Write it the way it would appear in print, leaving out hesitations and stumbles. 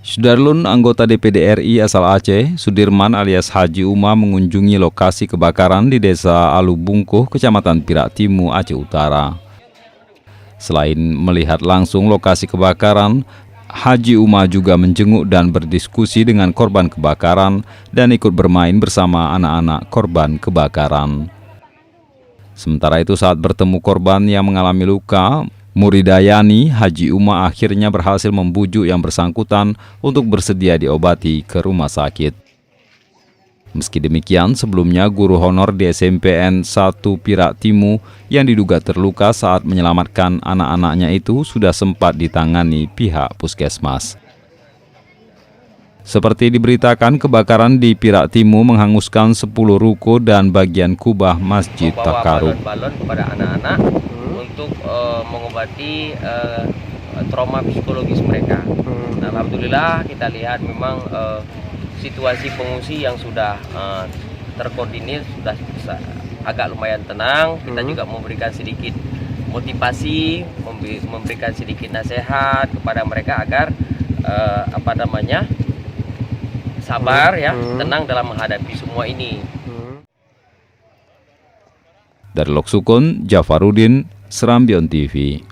Sudarlun, anggota DPD RI asal Aceh, Sudirman alias Haji Uma mengunjungi lokasi kebakaran di Desa Alubungkuh, Kecamatan Pirak Timur, Aceh Utara. Selain melihat langsung lokasi kebakaran, Haji Uma juga menjenguk dan berdiskusi dengan korban kebakaran dan ikut bermain bersama anak-anak korban kebakaran. Sementara itu, saat bertemu korban yang mengalami luka, Muridayani, Haji Uma akhirnya berhasil membujuk yang bersangkutan untuk bersedia diobati ke rumah sakit. Meski demikian, sebelumnya guru honor di SMPN 1 Pirak Timur yang diduga terluka saat menyelamatkan anak-anaknya itu sudah sempat ditangani pihak puskesmas. Seperti diberitakan, kebakaran di Pirak Timur menghanguskan 10 ruko dan bagian kubah Masjid Takarub. Balon-balon kepada anak-anak untuk mengobati trauma psikologis mereka. Nah, alhamdulillah kita lihat memang situasi pengungsi yang sudah terkoordinir sudah agak lumayan tenang. Kita juga memberikan sedikit motivasi, memberikan sedikit nasihat kepada mereka agar sabar ya, tenang dalam menghadapi semua ini. Dari Loksukun, Jafarudin, Serambion TV.